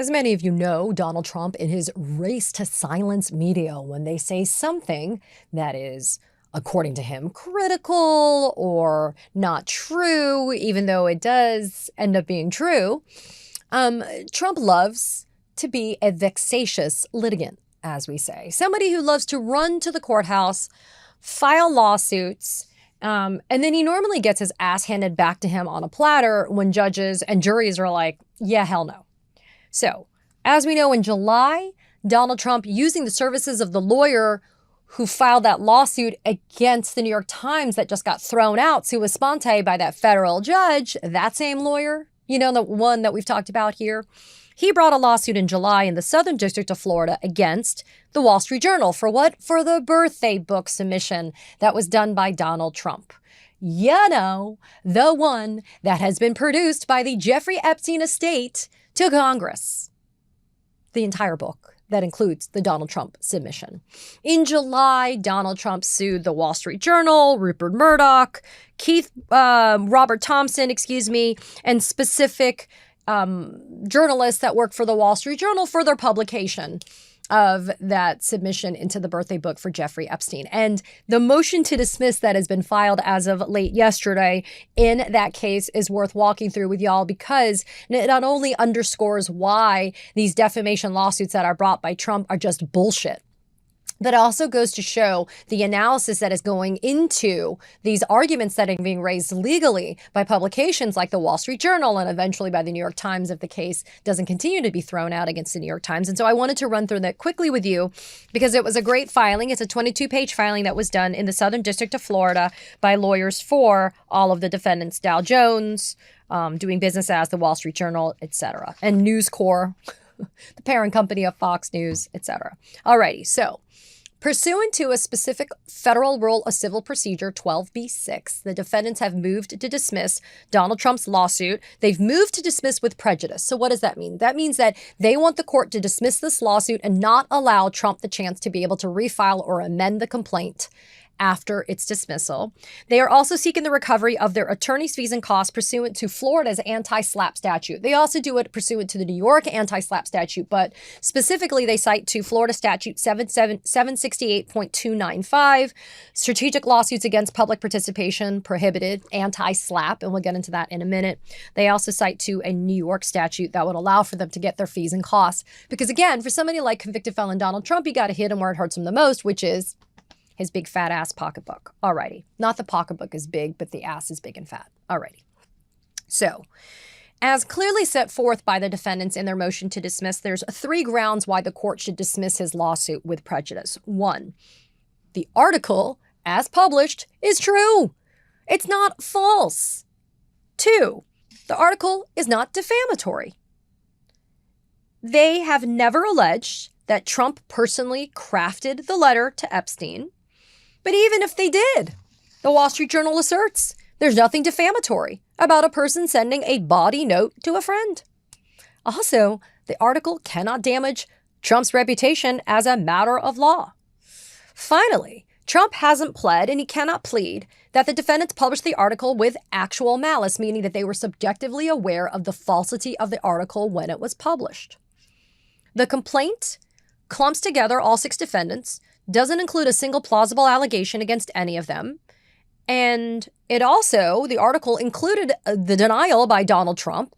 As many of you know, Donald Trump, in his race to silence media when they say something that is, according to him, critical or not true, even though it does end up being true, Trump loves to be a vexatious litigant, as we say. Somebody who loves to run to the courthouse, file lawsuits, and then he normally gets his ass handed back to him on a platter when judges and juries are like, yeah, hell no. So, as we know, in July, Donald Trump, using the services of the lawyer who filed that lawsuit against the New York Times that just got thrown out sua sponte by that federal judge, that same lawyer, you know, the one that we've talked about here, he brought a lawsuit in July in the Southern District of Florida against the Wall Street Journal. For what? For the birthday book submission that was done by Donald Trump. You know, the one that has been produced by the Jeffrey Epstein estate to Congress. The entire book that includes the Donald Trump submission. In July, Donald Trump sued the Wall Street Journal, Rupert Murdoch, Robert Thompson, and specific journalists that work for the Wall Street Journal for their publication of that submission into the birthday book for Jeffrey Epstein. And the motion to dismiss that has been filed as of late yesterday in that case is worth walking through with y'all, because it not only underscores why these defamation lawsuits that are brought by Trump are just bullshit, but it also goes to show the analysis that is going into these arguments that are being raised legally by publications like the Wall Street Journal and eventually by the New York Times if the case doesn't continue to be thrown out against the New York Times. And so I wanted to run through that quickly with you because it was a great filing. It's a 22-page filing that was done in the Southern District of Florida by lawyers for all of the defendants, Dow Jones, doing business as the Wall Street Journal, etc., and News Corp, the parent company of Fox News, etc. Alrighty, so pursuant to a specific federal rule of civil procedure 12b-6, the defendants have moved to dismiss Donald Trump's lawsuit. They've moved to dismiss with prejudice. So what does that mean? That means that they want the court to dismiss this lawsuit and not allow Trump the chance to be able to refile or amend the complaint after its dismissal. They are also seeking the recovery of their attorney's fees and costs pursuant to Florida's anti-SLAPP statute. They also do it pursuant to the New York anti-SLAPP statute, but specifically they cite to Florida statute 768.295, strategic lawsuits against public participation prohibited, anti-SLAPP, and we'll get into that in a minute. They also cite to a New York statute that would allow for them to get their fees and costs. Because again, for somebody like convicted felon Donald Trump, you got to hit him where it hurts him the most, which is his big fat ass pocketbook. Alrighty. Not the pocketbook is big, but the ass is big and fat. Alrighty. So, as clearly set forth by the defendants in their motion to dismiss, there's 3 grounds why the court should dismiss his lawsuit with prejudice. 1, the article, as published, is true. It's not false. 2, the article is not defamatory. They have never alleged that Trump personally crafted the letter to Epstein. But even if they did, the Wall Street Journal asserts there's nothing defamatory about a person sending a bawdy note to a friend. Also, the article cannot damage Trump's reputation as a matter of law. Finally, Trump hasn't pled, and he cannot plead, that the defendants published the article with actual malice, meaning that they were subjectively aware of the falsity of the article when it was published. The complaint clumps together all 6 defendants, doesn't include a single plausible allegation against any of them. And it also, the article included the denial by Donald Trump,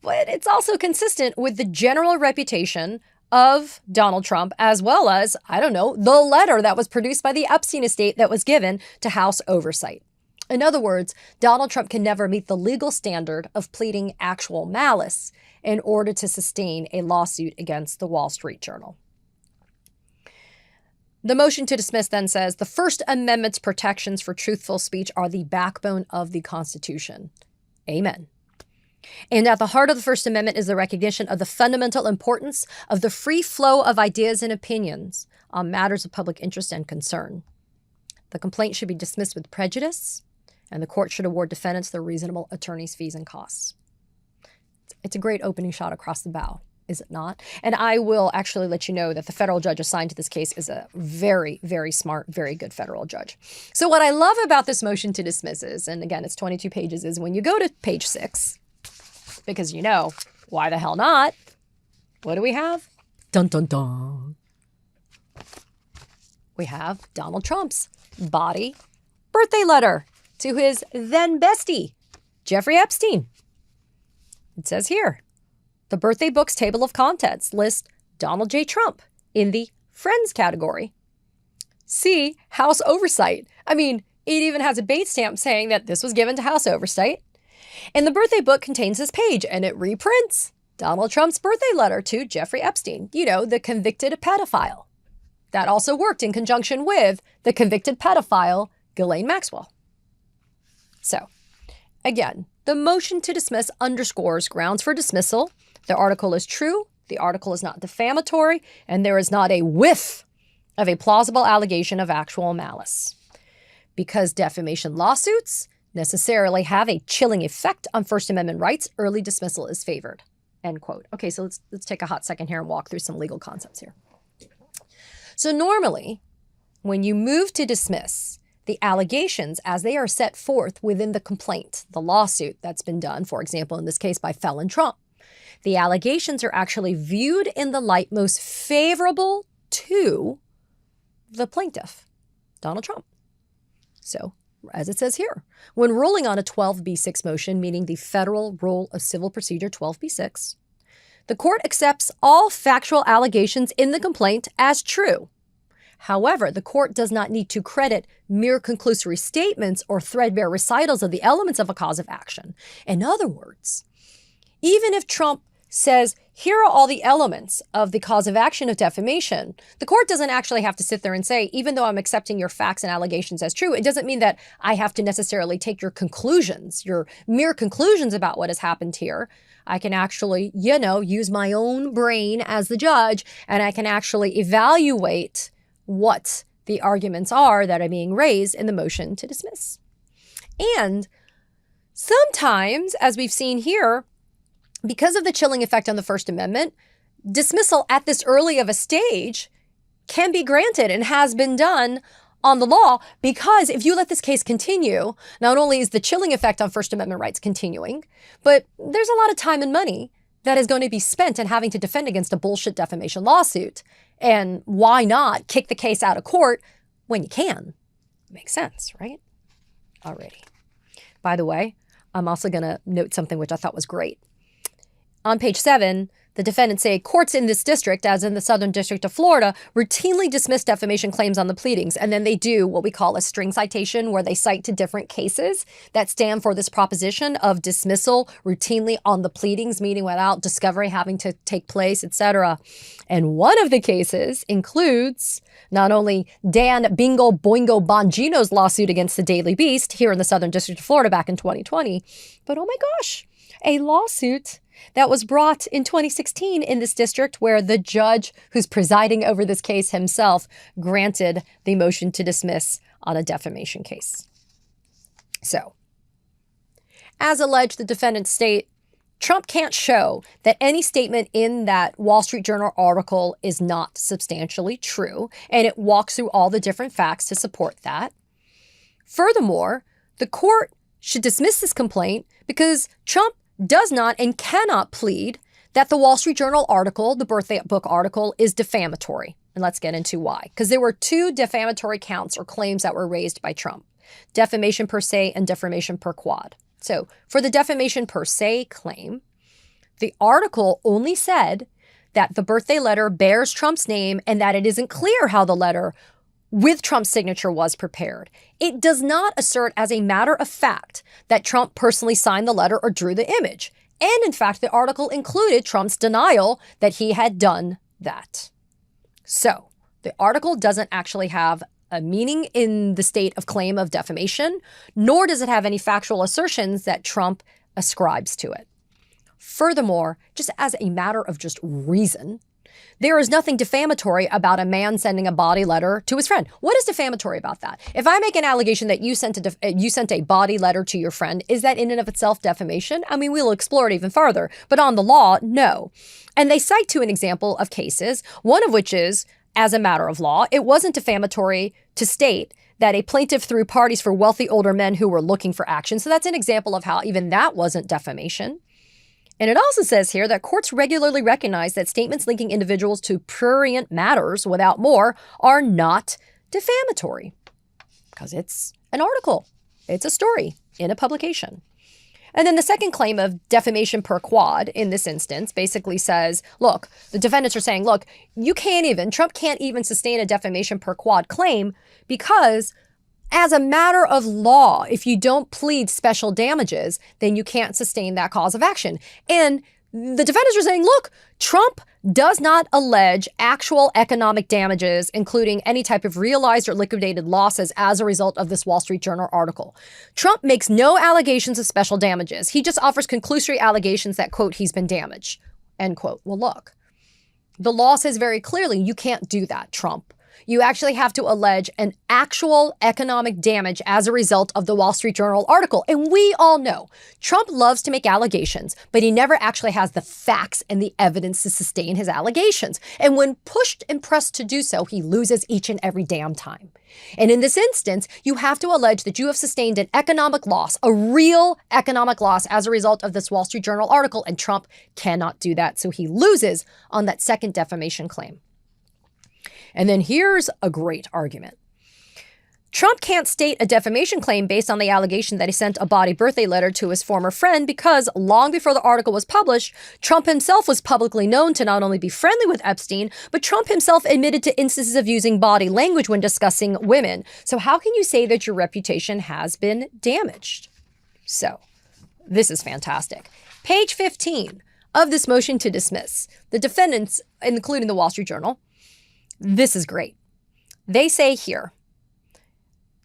but it's also consistent with the general reputation of Donald Trump, as well as, the letter that was produced by the Epstein estate that was given to House oversight. In other words, Donald Trump can never meet the legal standard of pleading actual malice in order to sustain a lawsuit against the Wall Street Journal. The motion to dismiss then says the First Amendment's protections for truthful speech are the backbone of the Constitution. Amen. And at the heart of the First Amendment is the recognition of the fundamental importance of the free flow of ideas and opinions on matters of public interest and concern. The complaint should be dismissed with prejudice, and the court should award defendants their reasonable attorney's fees and costs. It's a great opening shot across the bow, is it not? And I will actually let you know that the federal judge assigned to this case is a very, very smart, very good federal judge. So what I love about this motion to dismiss is, and again, it's 22 pages, is when you go to page 6, because why the hell not? What do we have? Dun, dun, dun. We have Donald Trump's body birthday letter to his then bestie, Jeffrey Epstein. It says here, the birthday book's table of contents lists Donald J. Trump in the Friends category. See House Oversight. I mean, it even has a bait stamp saying that this was given to House Oversight. And the birthday book contains this page, and it reprints Donald Trump's birthday letter to Jeffrey Epstein, you know, the convicted pedophile. That also worked in conjunction with the convicted pedophile, Ghislaine Maxwell. So, again, the motion to dismiss underscores grounds for dismissal. The article is true, the article is not defamatory, and there is not a whiff of a plausible allegation of actual malice. Because defamation lawsuits necessarily have a chilling effect on First Amendment rights, early dismissal is favored. End quote. Okay, so let's take a hot second here and walk through some legal concepts here. So normally, when you move to dismiss, the allegations as they are set forth within the complaint, the lawsuit that's been done, for example, in this case by felon Trump, the allegations are actually viewed in the light most favorable to the plaintiff, Donald Trump. So, as it says here, when ruling on a 12b6 motion, meaning the Federal Rule of Civil Procedure 12b6, the court accepts all factual allegations in the complaint as true. However, the court does not need to credit mere conclusory statements or threadbare recitals of the elements of a cause of action. In other words, even if Trump says, here are all the elements of the cause of action of defamation, the court doesn't actually have to sit there and say, even though I'm accepting your facts and allegations as true, it doesn't mean that I have to necessarily take your conclusions, your mere conclusions about what has happened here. I can actually, use my own brain as the judge, and I can actually evaluate what the arguments are that are being raised in the motion to dismiss. And sometimes, as we've seen here, because of the chilling effect on the First Amendment, dismissal at this early of a stage can be granted and has been done on the law, because if you let this case continue, not only is the chilling effect on First Amendment rights continuing, but there's a lot of time and money that is going to be spent in having to defend against a bullshit defamation lawsuit. And why not kick the case out of court when you can? Makes sense, right? Alrighty. By the way, I'm also going to note something which I thought was great. On page 7, the defendants say courts in this district, as in the Southern District of Florida, routinely dismiss defamation claims on the pleadings. And then they do what we call a string citation, where they cite to different cases that stand for this proposition of dismissal routinely on the pleadings, meaning without discovery having to take place, etc. And one of the cases includes not only Dan Bingo Boingo Bongino's lawsuit against the Daily Beast here in the Southern District of Florida back in 2020, but oh my gosh, a lawsuit that was brought in 2016 in this district, where the judge who's presiding over this case himself granted the motion to dismiss on a defamation case. So, as alleged, the defendants state, Trump can't show that any statement in that Wall Street Journal article is not substantially true, and it walks through all the different facts to support that. Furthermore, the court should dismiss this complaint because Trump does not and cannot plead that the Wall Street Journal article, the birthday book article, is defamatory. And let's get into why. Because there were two defamatory counts or claims that were raised by Trump: defamation per se and defamation per quad. So for the defamation per se claim, the article only said that the birthday letter bears Trump's name and that it isn't clear how the letter with Trump's signature was prepared. It does not assert as a matter of fact that Trump personally signed the letter or drew the image. And in fact, the article included Trump's denial that he had done that. So the article doesn't actually have a meaning in the state of claim of defamation, nor does it have any factual assertions that Trump ascribes to it. Furthermore, just as a matter of just reason, there is nothing defamatory about a man sending a body letter to his friend. What is defamatory about that? If I make an allegation that you sent a body letter to your friend, is that in and of itself defamation? I mean, we'll explore it even farther, but on the law, no. And they cite to an example of cases, one of which is, as a matter of law, it wasn't defamatory to state that a plaintiff threw parties for wealthy older men who were looking for action. So that's an example of how even that wasn't defamation. And it also says here that courts regularly recognize that statements linking individuals to prurient matters without more are not defamatory because it's an article. It's a story in a publication. And then the second claim of defamation per quad in this instance basically says, look, the defendants are saying, look, Trump can't even sustain a defamation per quad claim because as a matter of law, if you don't plead special damages, then you can't sustain that cause of action. And the defendants are saying, look, Trump does not allege actual economic damages, including any type of realized or liquidated losses as a result of this Wall Street Journal article. Trump makes no allegations of special damages. He just offers conclusory allegations that, quote, he's been damaged, end quote. Well, look, the law says very clearly you can't do that, Trump. You actually have to allege an actual economic damage as a result of the Wall Street Journal article. And we all know Trump loves to make allegations, but he never actually has the facts and the evidence to sustain his allegations. And when pushed and pressed to do so, he loses each and every damn time. And in this instance, you have to allege that you have sustained an economic loss, a real economic loss as a result of this Wall Street Journal article. And Trump cannot do that. So he loses on that second defamation claim. And then here's a great argument. Trump can't state a defamation claim based on the allegation that he sent a bawdy birthday letter to his former friend because long before the article was published, Trump himself was publicly known to not only be friendly with Epstein, but Trump himself admitted to instances of using bawdy language when discussing women. So how can you say that your reputation has been damaged? So this is fantastic. Page 15 of this motion to dismiss. The defendants, including the Wall Street Journal, this is great. They say here,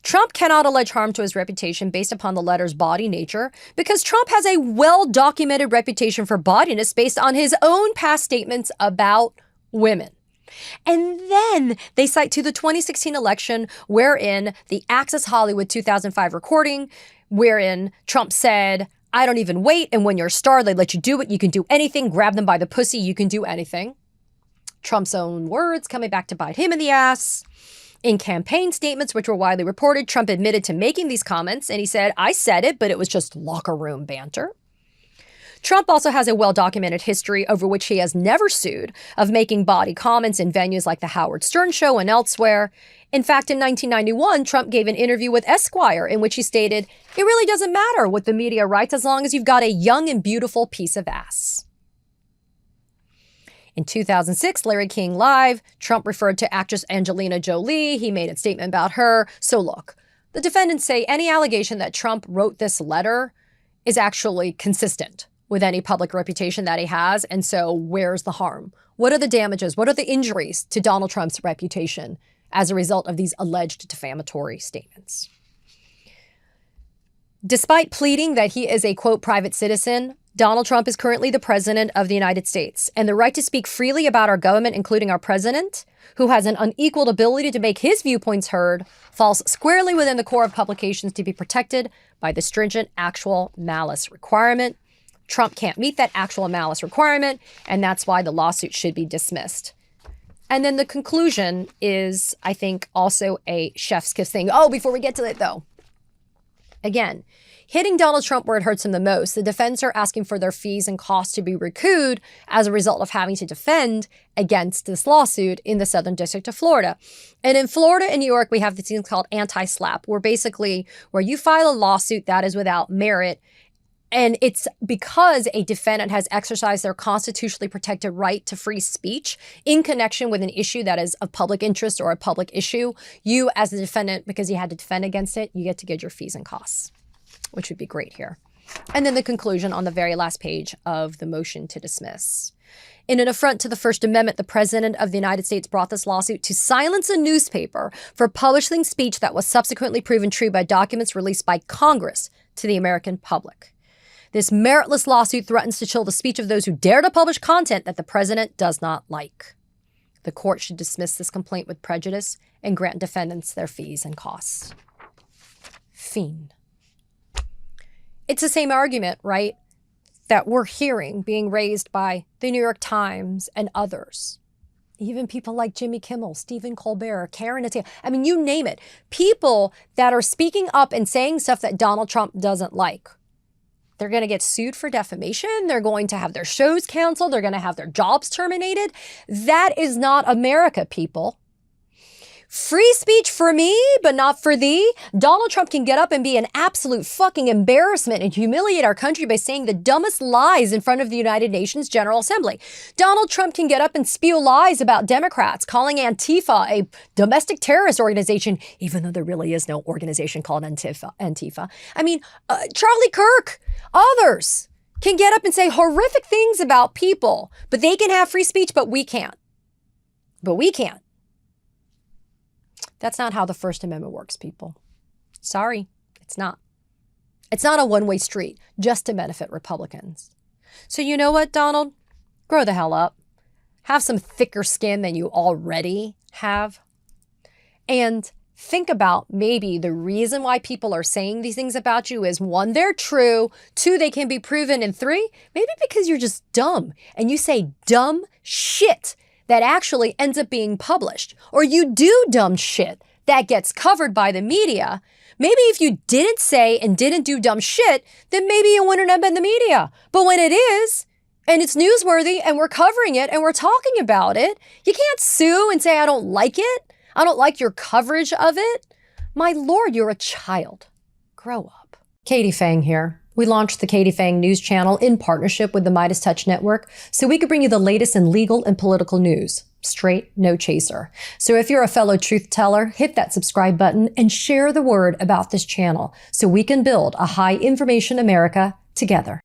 Trump cannot allege harm to his reputation based upon the letter's bawdy nature because Trump has a well-documented reputation for bawdiness based on his own past statements about women. And then they cite to the 2016 election wherein the Access Hollywood 2005 recording, wherein Trump said, I don't even wait, and when you're a star, they let you do it. You can do anything. Grab them by the pussy. You can do anything. Trump's own words coming back to bite him in the ass. In campaign statements, which were widely reported, Trump admitted to making these comments, and he said, I said it, but it was just locker room banter. Trump also has a well-documented history over which he has never sued of making bawdy comments in venues like the Howard Stern Show and elsewhere. In fact, in 1991, Trump gave an interview with Esquire in which he stated, it really doesn't matter what the media writes as long as you've got a young and beautiful piece of ass. In 2006, Larry King Live, Trump referred to actress Angelina Jolie. He made a statement about her. So look, the defendants say any allegation that Trump wrote this letter is actually consistent with any public reputation that he has. And so where's the harm? What are the damages? What are the injuries to Donald Trump's reputation as a result of these alleged defamatory statements? Despite pleading that he is a, quote, private citizen, Donald Trump is currently the president of the United States, and the right to speak freely about our government, including our president, who has an unequaled ability to make his viewpoints heard, falls squarely within the core of publications to be protected by the stringent actual malice requirement. Trump can't meet that actual malice requirement, and that's why the lawsuit should be dismissed. And then the conclusion is, I think, also a chef's kiss thing. Oh, before we get to it, though, again, hitting Donald Trump where it hurts him the most, the defense are asking for their fees and costs to be recouped as a result of having to defend against this lawsuit in the Southern District of Florida. And in Florida and New York, we have this thing called anti-SLAPP, where you file a lawsuit that is without merit. And it's because a defendant has exercised their constitutionally protected right to free speech in connection with an issue that is of public interest or a public issue. You, as the defendant, because you had to defend against it, you get to get your fees and costs, which would be great here. And then the conclusion on the very last page of the motion to dismiss. In an affront to the First Amendment, the President of the United States brought this lawsuit to silence a newspaper for publishing speech that was subsequently proven true by documents released by Congress to the American public. This meritless lawsuit threatens to chill the speech of those who dare to publish content that the president does not like. The court should dismiss this complaint with prejudice and grant defendants their fees and costs. Fiend. It's the same argument, right, that we're hearing being raised by the New York Times and others. Even people like Jimmy Kimmel, Stephen Colbert, Karen Atia. I mean, you name it. People that are speaking up and saying stuff that Donald Trump doesn't like. They're going to get sued for defamation. They're going to have their shows canceled. They're going to have their jobs terminated. That is not America, people. Free speech for me, but not for thee. Donald Trump can get up and be an absolute fucking embarrassment and humiliate our country by saying the dumbest lies in front of the United Nations General Assembly. Donald Trump can get up and spew lies about Democrats, calling Antifa a domestic terrorist organization, even though there really is no organization called Antifa. I mean, Charlie Kirk, others can get up and say horrific things about people, but they can have free speech, but we can't. But we can't. That's not how the First Amendment works, people. Sorry, it's not. It's not a one-way street just to benefit Republicans. So you know what, Donald? Grow the hell up. Have some thicker skin than you already have. And think about maybe the reason why people are saying these things about you is 1, they're true, 2, they can be proven, and 3, maybe because you're just dumb and you say dumb shit that actually ends up being published, or you do dumb shit that gets covered by the media. Maybe if you didn't say and didn't do dumb shit, then maybe it wouldn't have been the media. But when it is, and it's newsworthy, and we're covering it, and we're talking about it, you can't sue and say, I don't like it. I don't like your coverage of it. My Lord, you're a child. Grow up. Katie Phang here. We launched the Katie Phang News Channel in partnership with the Midas Touch Network so we could bring you the latest in legal and political news. Straight, no chaser. So if you're a fellow truth teller, hit that subscribe button and share the word about this channel so we can build a high information America together.